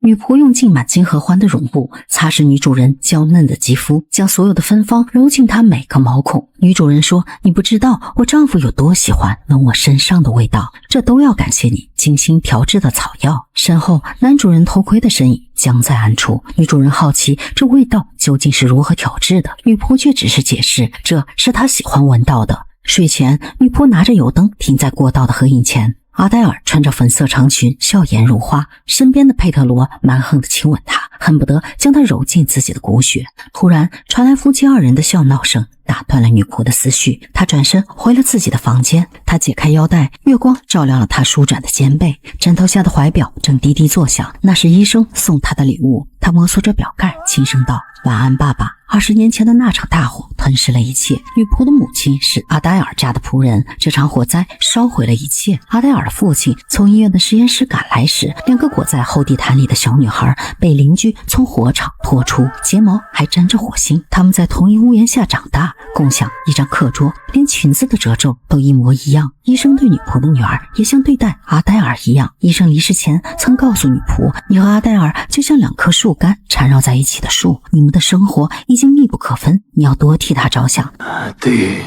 女仆用浸满金合欢的绒布擦拭女主人娇嫩的肌肤，将所有的芬芳揉进她每个毛孔。女主人说：“你不知道我丈夫有多喜欢闻我身上的味道，这都要感谢你精心调制的草药。”身后男主人偷窥的身影僵在暗处，女主人好奇这味道究竟是如何调制的，女仆却只是解释这是她喜欢闻到的。睡前，女仆拿着油灯停在过道的合影前。阿黛尔穿着粉色长裙，笑颜如花，身边的佩特罗蛮横地亲吻她，恨不得将她揉进自己的骨血。突然传来夫妻二人的笑闹声，打断了女仆的思绪。她转身回了自己的房间，她解开腰带，月光照亮了她舒展的肩背，枕头下的怀表正滴滴作响，那是医生送她的礼物。她摩挲着表盖，轻声道：“晚安，爸爸。”20年前的那场大火吞噬了一切。女仆的母亲是阿黛尔家的仆人，这场火灾烧毁了一切。阿黛尔的父亲从医院的实验室赶来时，两个裹在厚地毯里的小女孩被邻居从火场拖出，睫毛还沾着火星。他们在同一屋檐下长大，共享一张课桌，连裙子的褶皱都一模一样。医生对女仆的女儿也像对待阿黛尔一样。医生离世前曾告诉女仆：“你和阿黛尔就像两棵树干缠绕在一起的树，你们的生活已经密不可分，你要多替她着想。” Ти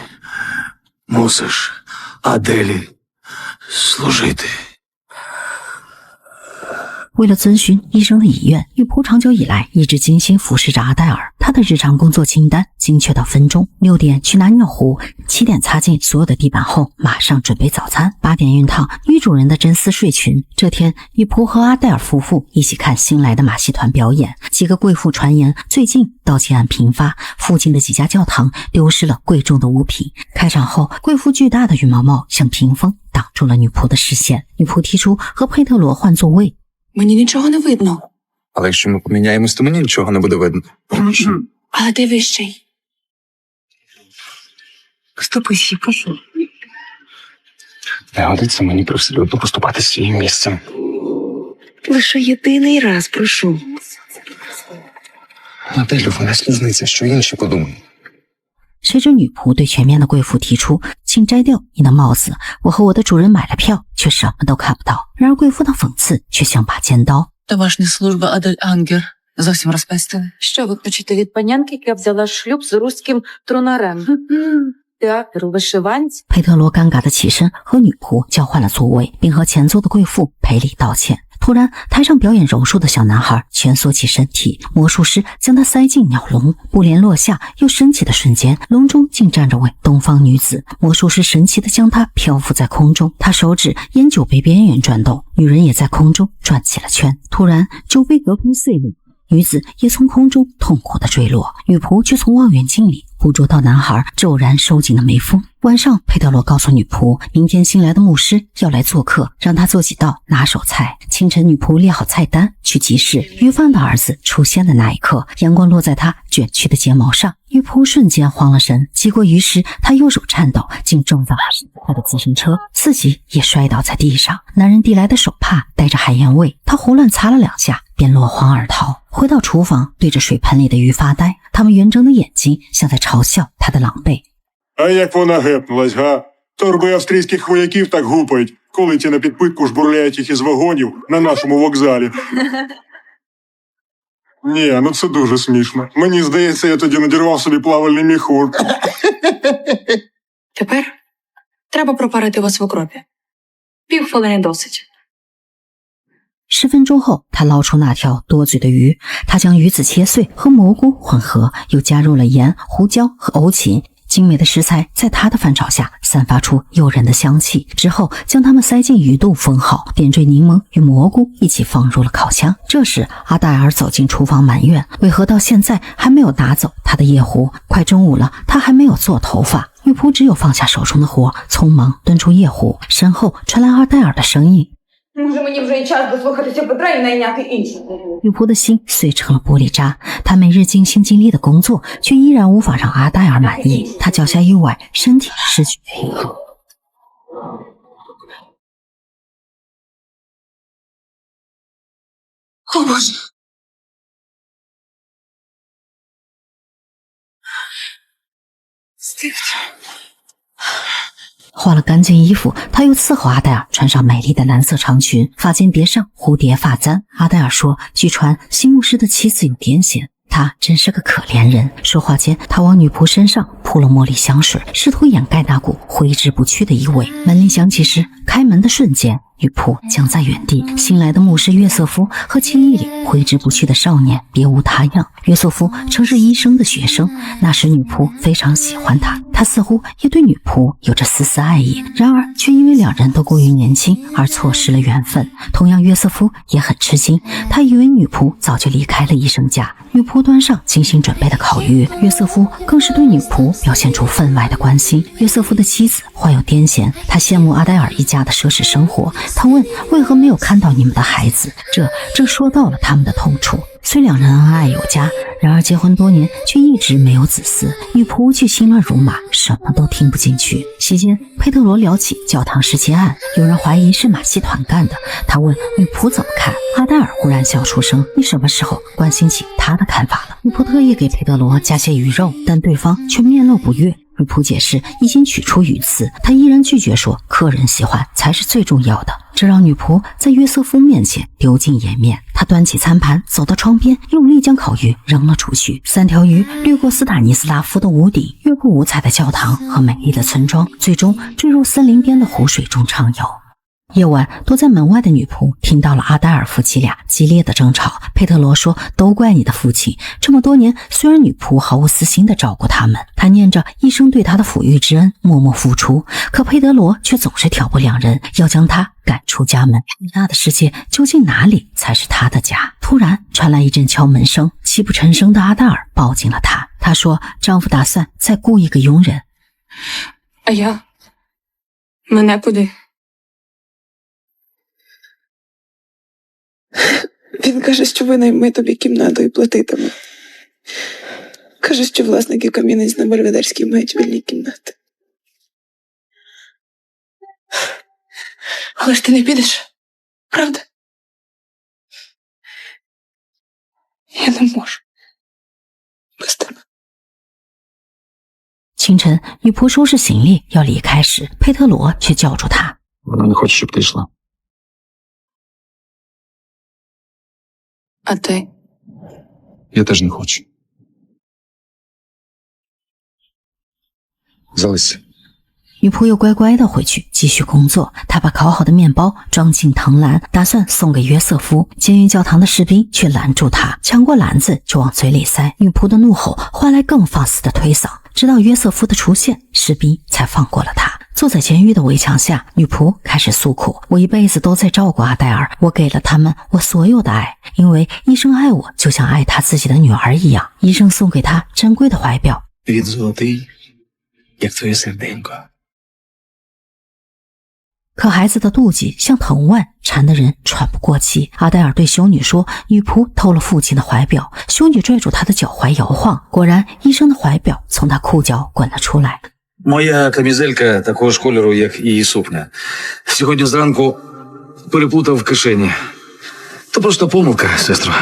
мусиш Аделі служити。为了遵循医生的遗愿，女仆长久以来一直精心服侍着阿黛尔。她的日常工作清单精确到分钟：6点去拿尿壶，7点擦净所有的地板后，马上准备早餐，8点熨烫女主人的真丝睡裙。这天，女仆和阿黛尔夫妇一起看新来的马戏团表演。几个贵妇传言，最近盗窃案频发，附近的几家教堂丢失了贵重的物品。开场后，贵妇巨大的羽毛帽像屏风挡住了女仆的视线。女仆提出和佩特罗换座位。Мені нічого не видно. Але якщо ми поміняємось, то мені нічого не буде видно. А де вищий? Ступись, прошу. Не годиться мені привселюдно поступати з своїм місцем. Лише єдиний раз, прошу. Аделю, вона слізниця, що інші подумають. 谁知女仆对全面的贵妇提出：“请摘掉你的帽子，我和我的主人买了票，却什么都看不到。”然而贵妇的讽刺却像把尖刀。Домашня служба Адель Ангер. Зовсім розпестили. Що ви хочете від панянки, яка взяла шлюб з руським тронарем? Театр у вишиванці. 佩特罗尴尬地起身，和女仆交换了座位，并和前座的贵妇赔礼道歉。突然，台上表演柔术的小男孩蜷缩起身体，魔术师将他塞进鸟笼，布帘落下又升起的瞬间，笼中竟站着位东方女子。魔术师神奇地将她漂浮在空中，他手指沿酒杯边缘转动，女人也在空中转起了圈。突然，酒杯隔空碎落，女子也从空中痛苦地坠落，女仆却从望远镜里捕捉到男孩骤然收紧的眉峰。晚上，佩特罗告诉女仆，明天新来的牧师要来做客，让他做几道拿手菜。清晨，女仆列好菜单去集市。鱼贩的儿子出现的那一刻，阳光落在他卷曲的睫毛上，女仆瞬间慌了神。急过鱼时，他右手颤抖，竟撞在他的自行车，自己也摔倒在地上。男人递来的手帕带着海盐味，他胡乱擦了2下，便落荒而逃。回到厨房，对着水盆里的鱼发呆，他们圆睁的眼睛像在嘲笑他的狼狈。А як вона гепнулась, га? Торби австрійських вояків так гупають, коли ті на підпитку жбурляють їх із вагонів на нашому вокзалі. Ні, ну це дуже смішно. Мені здається, я тоді надірвав собі плавальний міхур. Тепер треба пропарити вас в окропі. Півхвилини досить. 10分钟后，他捞出那条多嘴的鱼，他将鱼子切碎和蘑菇混合，又加入了盐、胡椒和欧芹。精美的食材在他的翻炒下散发出诱人的香气。之后，将它们塞进鱼肚封好，点缀柠檬与蘑菇一起放入了烤箱。这时，阿黛尔走进厨房埋怨，为何到现在还没有拿走他的夜壶？快中午了，他还没有做头发。女仆只有放下手中的活，匆忙端出夜壶。身后传来阿黛尔的声音。Може, мені вже й час дослухатися Петра і найняти іншу. 女仆的心碎成了玻璃渣，她每日尽心尽力的工作，却依然无法让阿黛尔满意。她脚下一崴，身体失去平衡。О, Боже. Стивче. 换了干净衣服，他又伺候阿黛尔穿上美丽的蓝色长裙，发间别上蝴蝶发簪。阿黛尔说，据传新牧师的妻子有癫痫，他真是个可怜人。说话间，他往女仆身上扑了茉莉香水，试图掩盖那股挥之不去的异味。门铃响起时，开门的瞬间，女仆僵在原地。新来的牧师约瑟夫和记忆里挥之不去的少年别无他样。约瑟夫曾是医生的学生，那时女仆非常喜欢他，他似乎也对女仆有着丝丝爱意，然而却因为两人都过于年轻而错失了缘分。同样，约瑟夫也很吃惊，他以为女仆早就离开了医生家。女仆端上精心准备的烤鱼，约瑟夫更是对女仆表现出分外的关心。约瑟夫的妻子患有癫痫，他羡慕阿黛尔一家的奢侈生活，他问为何没有看到你们的孩子，这说到了他们的痛处。虽两人恩爱有加，然而结婚多年却一直没有子嗣，女仆却心乱如麻，什么都听不进去。席间，佩特罗聊起教堂失窃案，有人怀疑是马戏团干的，他问女仆怎么看。阿黛尔忽然笑出声，你什么时候关心起他的看法了？女仆特意给佩特罗加些鱼肉，但对方却面露不悦。女仆解释已经取出鱼刺，他依然拒绝说客人喜欢才是最重要的，这让女仆在约瑟夫面前丢尽颜面。他端起餐盘走到窗边，用力将烤鱼扔了出去。3条鱼掠过斯塔尼斯拉夫的屋顶，越过五彩的教堂和美丽的村庄，最终坠入森林边的湖水中畅游。夜晚，躲在门外的女仆听到了阿黛尔夫妻俩激烈的争吵。佩特罗说，都怪你的父亲，这么多年虽然女仆毫无私心地照顾他们，他念着一生对他的抚育之恩默默付出，可佩德罗却总是挑拨两人，要将他赶出家门。那的世界究竟哪里才是他的家？突然传来一阵敲门声，泣不成声的阿黛尔抱紧了他。她说丈夫打算再雇一个佣人。Мене куди? Він каже, що винайме тобі кімнату і платитиме. Каже, що власники кам'яниць на Бельведерській мають вільні кімнати. Але ж ти не підеш, правда? Я не можу. Без тебе. 清晨，女仆收拾行李要离开时，佩特罗却叫住她。Вона не хоче, щоб ти йшла. А ти? Я теж не хочу. Залишся. 女仆又乖乖地回去继续工作。她把烤好的面包装进藤篮，打算送给约瑟夫。监狱教堂的士兵却拦住她，抢过篮子就往嘴里塞。女仆的怒吼换来更放肆的推搡，直到约瑟夫的出现，士兵才放过了他。坐在监狱的围墙下，女仆开始诉苦：我一辈子都在照顾阿黛尔，我给了他们我所有的爱，因为医生爱我就像爱他自己的女儿一样。医生送给他珍贵的怀表， Він золотий, як твоє серденько. 可孩子的妒忌像藤蔓，缠得人喘不过气。阿黛尔对修女说，女仆偷了父亲的怀表。修女拽住她的脚踝摇晃，果然医生的怀表从她裤脚滚了出来。 Моя камізелька такого ж кольору, як і її сукня. Сьогодні зранку переплутав в кишені. То просто помилка, сестро.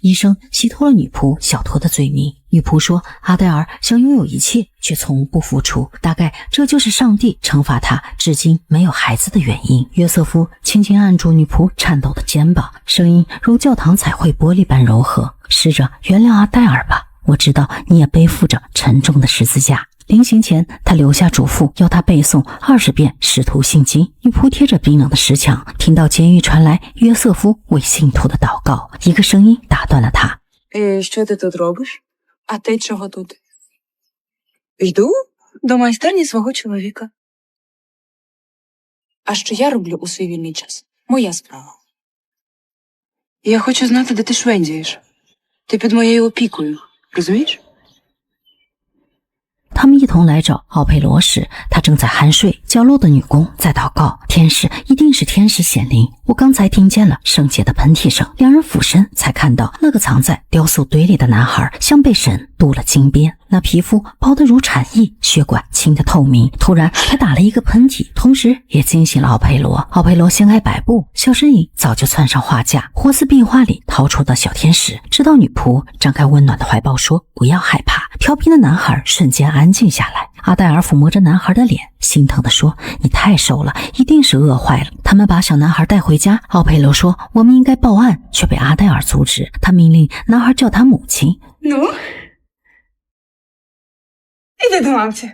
医生洗脱了女仆小偷的罪名。女仆说，阿黛尔想拥有一切，却从不付出，大概这就是上帝惩罚他至今没有孩子的原因。约瑟夫轻轻按住女仆颤抖的肩膀，声音如教堂彩绘玻璃般柔和，试着原谅阿黛尔吧，我知道你也背负着沉重的十字架。临行前，他留下嘱咐，要他背诵20遍使徒信经。女仆贴着冰冷的石墙，听到监狱传来约瑟夫为信徒的祷告，一个声音打断了他。 Що ти тут робиш? А ти чого тут? Йду до майстерні свого чоловіка. А що я роблю у свій вільний час? Моя справа. Я хочу знати, де ти швендієш. Ти під моєю опікою, розумієш? 他们一同来找奥佩罗时，他正在酣睡，角落的女工在祷告。天使一定是天使显灵，我刚才听见了圣洁的喷嚏声。两人俯身才看到那个藏在雕塑堆里的男孩像被神镀了金边。那皮肤薄得如蝉翼，血管清得透明。突然他打了一个喷嚏，同时也惊醒了奥佩罗。奥佩罗掀开白布，小身影早就窜上画架，活似壁画里掏出的小天使。直到女仆张开温暖的怀抱说不要害怕，调皮的男孩瞬间安静下来。阿黛尔抚摸着男孩的脸，心疼地说，你太瘦了，一定是饿坏了。他们把小男孩带回家，奥佩罗说我们应该报案，却被阿黛尔阻止。他命令男孩叫他母亲。Іди до мамці.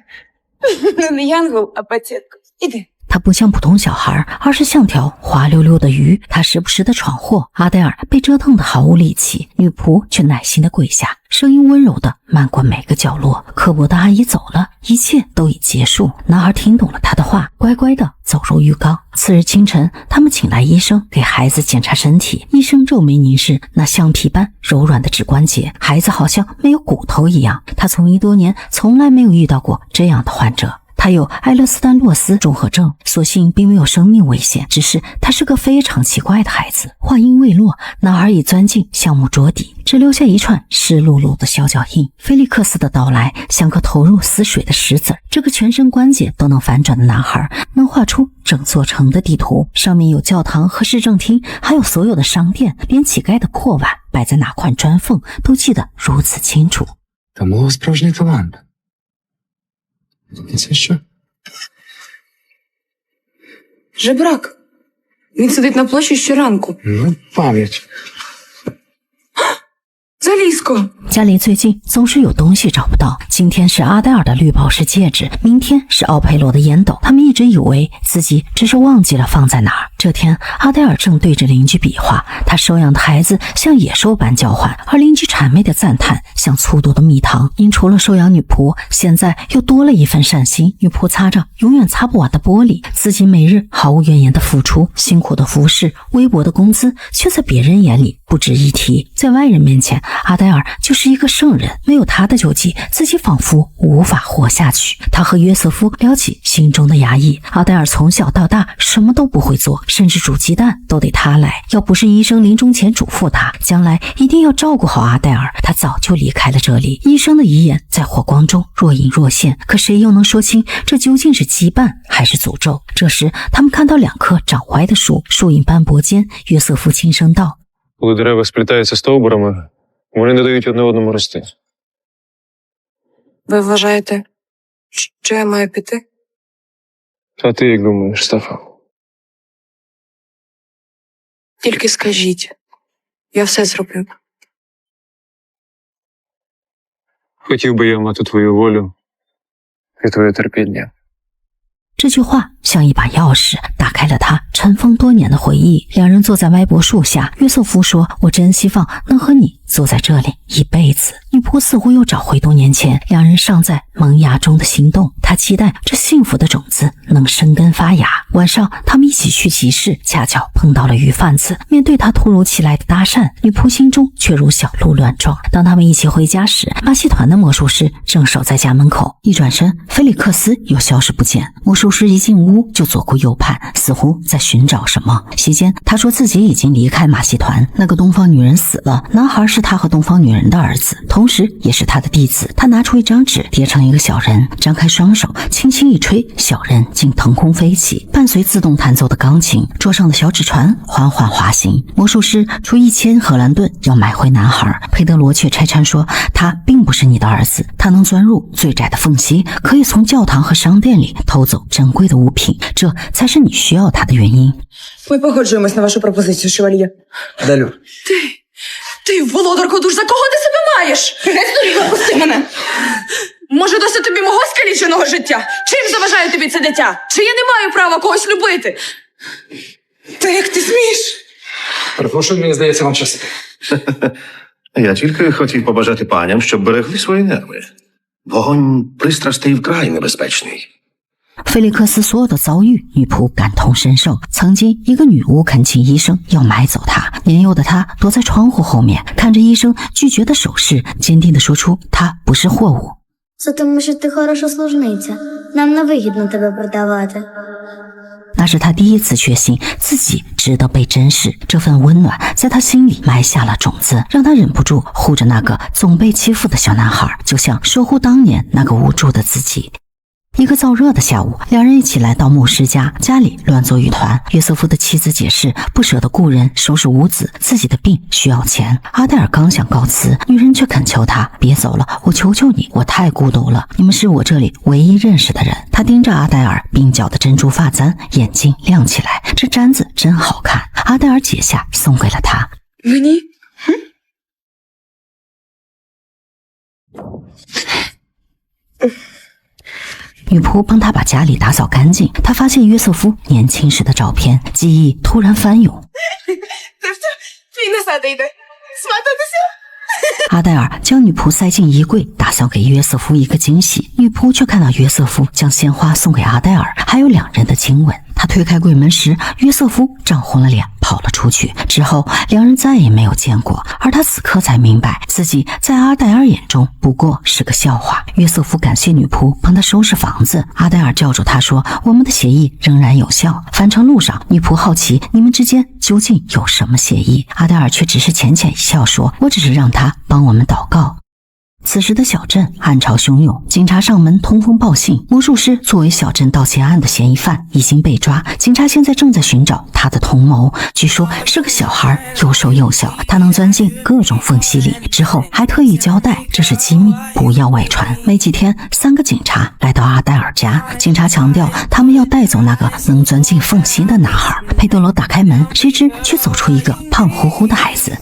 Не янгол, а пацієнтка. Іди. 他不像普通小孩，而是像条滑溜溜的鱼。他时不时的闯祸。阿黛尔被折腾得毫无力气，女仆却耐心的跪下，声音温柔的漫过每个角落。刻薄的阿姨走了，一切都已结束。男孩听懂了她的话，乖乖的走入浴缸。次日清晨，他们请来医生给孩子检查身体。医生皱眉凝视那橡皮般柔软的指关节，孩子好像没有骨头一样。他从医多年，从来没有遇到过这样的患者。他有埃勒斯丹洛斯综合症，所幸并没有生命危险，只是他是个非常奇怪的孩子。话音未落，男孩已钻进橡木桌底，只留下一串湿漉漉的小脚印。菲利克斯的到来像个投入死水的石子，这个全身关节都能反转的男孩能画出整座城的地图，上面有教堂和市政厅，还有所有的商店，连乞丐的破碗摆在哪块砖缝都记得如此清楚。Та мого справжній талант. І це що? Жебрак. Він сидить на площі щоранку. Ну, пам'ять. Залізко. 家里最近总是有东西找不到，今天是阿黛尔的绿宝石戒指，明天是奥佩罗的烟斗。他们一直以为自己只是忘记了放在哪儿。这天，阿黛尔正对着邻居比划，她收养的孩子像野兽般叫唤，而邻居谄媚的赞叹像粗毒的蜜糖。因除了收养女仆，现在又多了一份善心。女仆擦着永远擦不完的玻璃，自己每日毫无怨言的付出，辛苦的服侍，微薄的工资却在别人眼里不值一提。在外人面前，阿黛尔就是一个圣人，没有他的救济，自己仿佛无法活下去。他和约瑟夫聊起心中的压抑。阿黛尔从小到大什么都不会做，甚至煮鸡蛋都得他来。要不是医生临终前嘱咐他，将来一定要照顾好阿黛尔，他早就离开了这里。医生的遗言在火光中若隐若现，可谁又能说清这究竟是羁绊还是诅咒？这时，他们看到2棵长歪的树，树影斑驳间，约瑟夫轻声道：“Коли дерева сплітаються стовбурами, вони не дають одне одному рости. Ви вважаєте, що я маю піти? А ти як думаєш, Стефан? Тільки скажіть. Я все зроблю. Хотів би я мати твою волю і твоє терпіння.” 这句话像一把钥匙，打开了他尘封多年的回忆。2人坐在歪脖树下，约瑟夫说：“我真希望能和你坐在这里一辈子。”女仆似乎又找回多年前2人尚在萌芽中的心动，她期待这幸福的种子能生根发芽。晚上，他们一起去集市，恰巧碰到了鱼贩子。面对他突如其来的搭讪，女仆心中却如小鹿乱撞。当他们一起回家时，马戏团的魔术师正守在家门口。一转身，菲利克斯又消失不见。魔术师一进屋就左顾右盼，似乎在寻找什么。席间，他说自己已经离开马戏团，那个东方女人死了，男孩是他和东方女人的儿子，同时也是他的弟子。他拿出一张纸，叠成一个小人，张开双手，轻轻一吹，小人竟腾空飞起，伴随自动弹奏的钢琴，桌上的小纸船缓缓滑行。魔术师出1000荷兰盾要买回男孩，佩德罗却拆穿说他并不是你的儿子，他能钻入最窄的缝隙，可以从教堂和商店里偷走珍贵的物品，这才是你需要他的原因。 Ми погоджуємось на вашу пропозицію, шевальє. Далю. Ти, володарко душ, за кого ти себе маєш? Геть здуріла, пусти мене. Може, досить тобі мого скаліченого життя? Чим заважає тобі це дитя? Чи я не маю права когось любити? Та як ти смієш? Перепрошую, мені здається, вам час. Я тільки хотів побажати паням, щоб берегли свої нерви. Вогонь пристрастей вкрай небезпечний. 菲利克斯所有的遭遇，女仆感同身受。曾经，一个女巫恳请医生要买走她，年幼的她躲在窗户后面，看着医生拒绝的手势，坚定地说出她不是货物。 Це тому, що ти хороша служниця. Нам не вигідно тебе продавати. 那是他第一次确信自己值得被珍视，这份温暖在他心里埋下了种子，让他忍不住护着那个总被欺负的小男孩，就像守护当年那个无助的自己。一个燥热的下午，两人一起来到牧师家，家里乱作一团。约瑟夫的妻子解释不舍得雇人收拾屋子，自己的病需要钱。阿黛尔刚想告辞，女人却恳求他别走了，我求求你，我太孤独了，你们是我这里唯一认识的人。他盯着阿黛尔鬓角的珍珠发簪，眼睛亮起来，这簪子真好看。阿黛尔解下送给了他。Мені? 女仆帮他把家里打扫干净，他发现约瑟夫年轻时的照片，记忆突然翻涌。 Твій не сади йде. Смататися? 阿黛尔将女仆塞进衣柜，打算给约瑟夫一个惊喜。女仆却看到约瑟夫将鲜花送给阿黛尔，还有两人的亲吻。他推开柜门时，约瑟夫涨红了脸，跑了出去。之后，两人再也没有见过。而他此刻才明白，自己在阿黛尔眼中不过是个笑话。约瑟夫感谢女仆帮他收拾房子。阿黛尔叫住他说：“我们的协议仍然有效。”返程路上，女仆好奇你们之间究竟有什么协议？阿黛尔却只是浅浅一笑说：“我只是让他帮我们祷告。”此时的小镇暗潮汹涌，警察上门通风报信，魔术师作为小镇盗窃案的嫌疑犯已经被抓，警察现在正在寻找他的同谋，据说是个小孩，又瘦又小，他能钻进各种缝隙里。之后还特意交代这是机密，不要外传。没几天，3个警察来到阿黛尔家，警察强调他们要带走那个能钻进缝隙的男孩。佩德罗打开门，谁知却走出一个胖乎乎的孩子。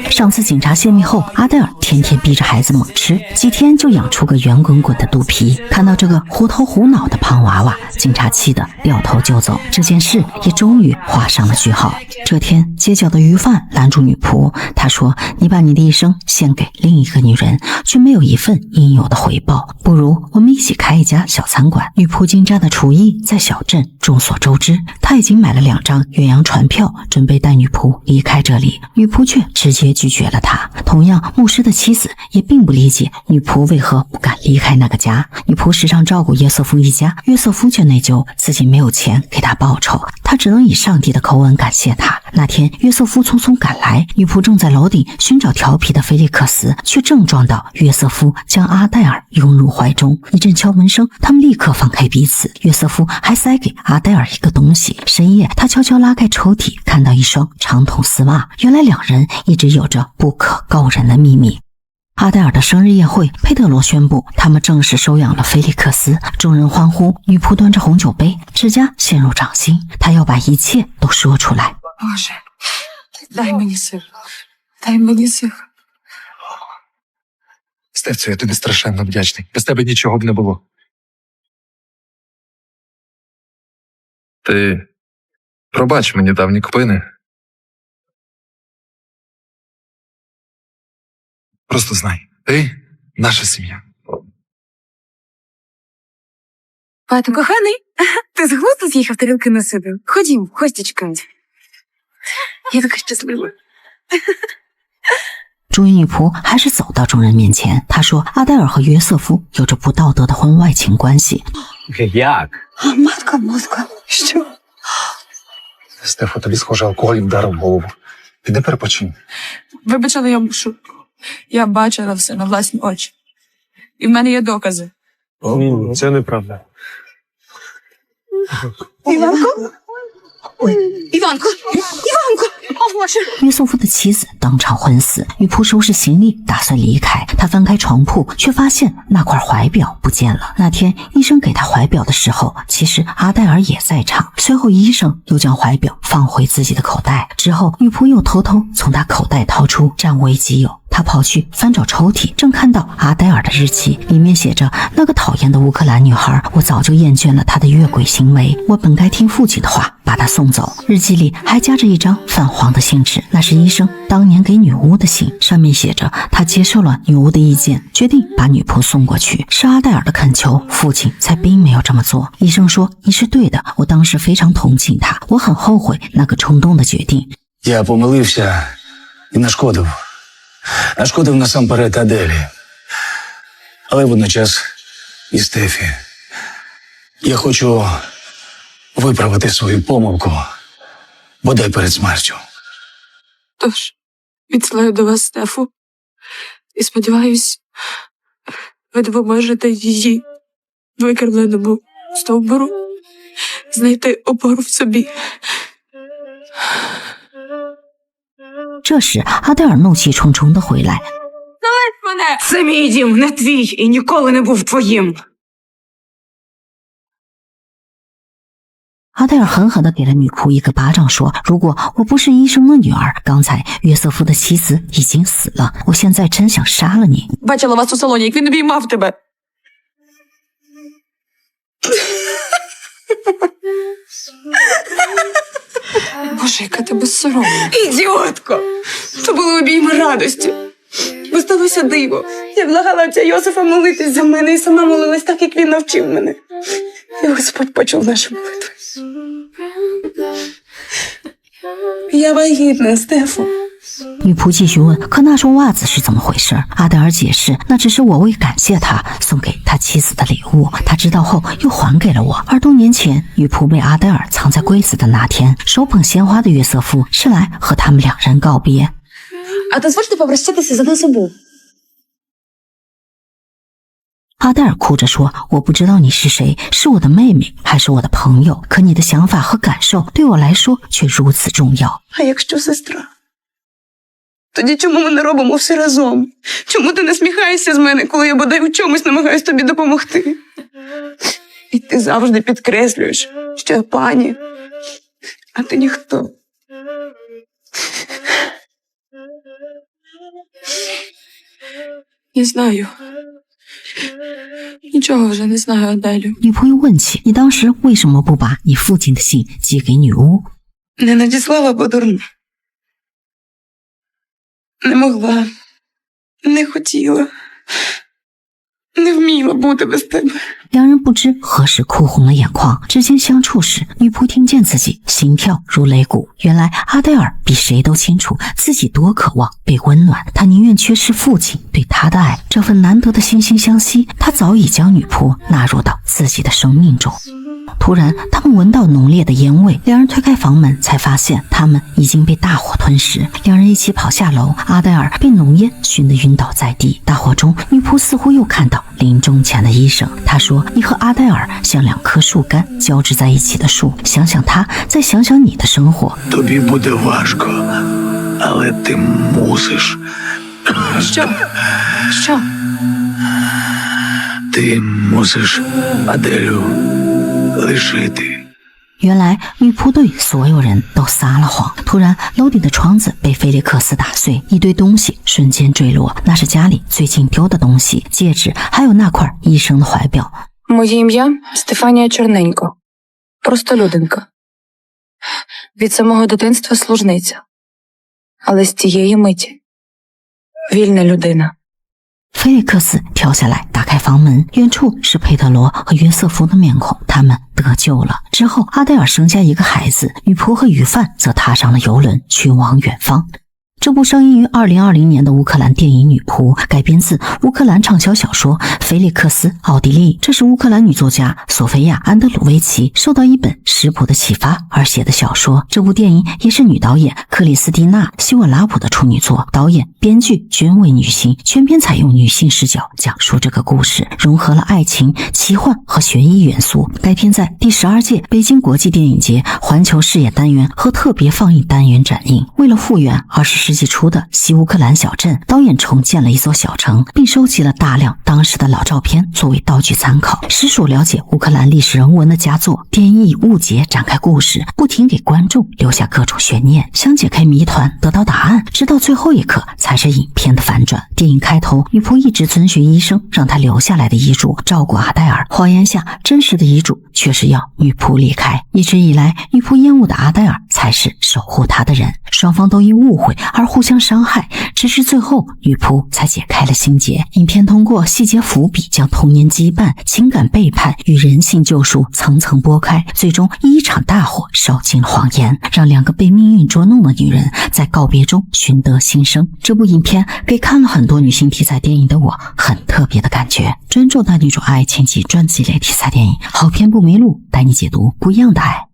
上次警察泄密后，阿黛尔天天逼着孩子猛吃，几天就养出个圆滚滚的肚皮。看到这个糊头糊脑的胖娃娃，警察气得掉头就走。这件事也终于画上了句号。这天，街角的鱼贩拦住女仆，他说：“你把你的一生献给另一个女人，却没有一份应有的回报，不如我们一起开一家小餐馆。”女仆精湛的厨艺在小镇众所周知，他已经买了2张远洋船票，准备带女仆离开这里。女仆却直接拒绝了他。同样，牧师的妻子也并不理解女仆为何不敢离开那个家。女仆时常照顾约瑟夫一家，约瑟夫却内疚自己没有钱给他报酬，他只能以上帝的口吻感谢他。那天，约瑟夫匆匆赶来，女仆正在楼顶寻找调皮的菲利克斯，却正撞到约瑟夫将阿黛尔拥入怀中。一阵敲门声，他们立刻放开彼此。约瑟夫还塞给阿黛尔一个东西。深夜，他悄悄拉开抽屉，看到一双长筒丝袜。原来两人一直有着不可告人的秘密。阿黛尔的生日宴会，佩德罗宣布他们正式收养了菲利克斯，众人欢呼。女仆端着红酒杯，指甲陷入掌心，她要把一切都说出来。Боже, дай мені сил. Дай мені сил. Стефцю, я тобі страшенно вдячний. Без тебе нічого б не було. Ти пробач мені давні кпини. Просто знай, ти – наша сім'я. Пане коханий, ти з глузду з'їхав, тарілки насипив? Ходім, гості чекають. Я така щаслива. 终于，女仆还是走到众人面前。她说：“阿黛尔和约瑟夫有着不道德的婚外情关系。” Як? Матка, що? Стефо, тобі, схоже, алкоголь вдарив в голову. Піди перепочинь. Вибач, але я мушу. Я бачила все на власні очі. І в мене є докази. Ні, це неправда. Іванко? Іванко! Іванко! О, Боже! 约瑟夫的妻子当场昏死，女仆收拾行李打算离开，她翻开床铺，却发现那块怀表不见了。那天医生给她怀表的时候，其实阿黛尔也在场。随后医生又将怀表放回自己的口袋，之后女仆又偷偷从她口袋掏出，占为己有。她跑去翻找抽屉，正看到阿黛尔的日记，里面写着：“那个讨厌的乌克兰女孩，我早就厌倦了她的越轨行为，我本该听父亲的话，把她送走。”日记里还夹着一张泛黄的信纸，那是医生当年给女巫的信，上面写着他接受了女巫的意见，决定把女仆送过去。是阿黛尔的恳求，父亲才并没有这么做。医生说：“你是对的，我当时非常同情她，我很后悔那个冲动的决定。” Я помилився і нашкодив. Нашкодив насамперед Аделі. Але водночас і Стефі. Я хочу виправити свою помилку, бодай перед смертю. Тож, відсилаю до вас Стефу. І сподіваюсь, ви допоможете її викривленому стовбуру знайти опору в собі. 这时，阿黛尔怒气冲冲地回来。 Це мій дім, не твій, і ніколи не був твоїм. 阿黛尔狠狠地给了女仆一个巴掌，说：“如果我不是医生的女儿，刚才约瑟夫的妻子已经死了。我现在真想杀了你。” Бачила вас у салоні, як він обіймав тебе. Боже, яка ти безсоромна. Ідіотко! То були обійми радості. Бо сталося диво. Я благала отця Йосифа молитись за мене і сама молилась так, як він навчив мене. І Господь почув нашу молитву. Я вагітна, Стефо. 女仆继续问：“可那双袜子是怎么回事？”阿黛尔解释：“那只是我为感谢他送给他妻子的礼物，他知道后又还给了我。而多年前，女仆被阿黛尔藏在柜子的那天，手捧鲜花的约瑟夫是来和他们两人告别。” А дозвольте попрощатися за нас обох. 阿黛尔哭着说：“我不知道你是谁，是我的妹妹还是我的朋友？可你的想法和感受对我来说却如此重要。” А якщо сестра? Тоді чому ми не робимо все разом? Чому ти насміхаєшся з мене, коли я бодай у чомусь намагаюсь тобі допомогти? І ти завжди підкреслюєш, що я пані, а ти ніхто. Не знаю. Нічого вже не знаю, Аделю. 女仆又问起：“你当时为什么不把你父亲的信寄给女巫？” Не надіслала, бо дурна. Не могла, не хотіла, не вміла бути без тебе. 两人不知何时哭红了眼眶，指尖相触时，女仆听见自己心跳如擂鼓。原来阿黛尔比谁都清楚自己多渴望被温暖，她宁愿缺失父亲对她的爱，这份难得的惺惺相惜，她早已将女仆纳入到自己的生命中。突然，他们闻到浓烈的烟味，两人推开房门，才发现他们已经被大火吞噬。两人一起跑下楼，阿黛尔被浓烟熏得晕倒在地。大火中，女仆似乎又看到临终前的医生，她说：“你和阿黛尔像两棵树干交织在一起的树，想想他，再想想你的生活。” Тобі буде важко, але ти мусиш. Що? Ти мусиш Аделю лишити. 原来女仆对所有人都撒了谎。突然，楼顶的窗子被菲利克斯打碎，一堆东西瞬间坠落，那是家里最近丢的东西，戒指，还有那块医生的怀表。 Моє ім'я Стефанія Чорненько. Просто людинка. Від самого дитинства служниця. Але з тієї миті вільна людина. 菲利克斯跳下来，打开房门，远处是佩特罗和约瑟夫的面孔，他们得救了。之后，阿黛尔生下一个孩子，女仆和鱼贩则踏上了游轮，去往远方。这部上映于2020年的乌克兰电影《女仆》改编自乌克兰畅销小说《菲利克斯·奥地利》，这是乌克兰女作家索菲亚·安德鲁维奇受到一本食谱的启发而写的小说。这部电影也是女导演克里斯蒂娜·希沃拉普的处女作，导演、编剧均为女性，全片采用女性视角讲述这个故事，融合了爱情、奇幻和悬疑元素。该片在第12届北京国际电影节环球视野单元和特别放映单元展映。为了复原20世纪初的西乌克兰小镇，导演重建了一座小城，并收集了大量当时的老照片作为道具参考。实属了解乌克兰历史人文的佳作。电影以误解展开故事，不停给观众留下各种悬念，想解开谜团，得到答案，直到最后一刻才是影片的反转。电影开头，女仆一直遵循医生让她留下来的遗嘱，照顾阿黛尔。谎言下，真实的遗嘱却是要女仆离开。一直以来，女仆厌恶的阿黛尔才是守护她的人。双方都因误会而互相伤害，直至最后女仆才解开了心结。影片通过细节伏笔，将童年羁绊、情感背叛与人性救赎层层剥开，最终以一场大火烧尽了谎言，让2个被命运捉弄的女人在告别中寻得新生。这部影片给看了很多女性题材电影的我很特别的感觉。尊重男女主爱情及传记类题材电影，好片不迷路，带你解读不一样的爱。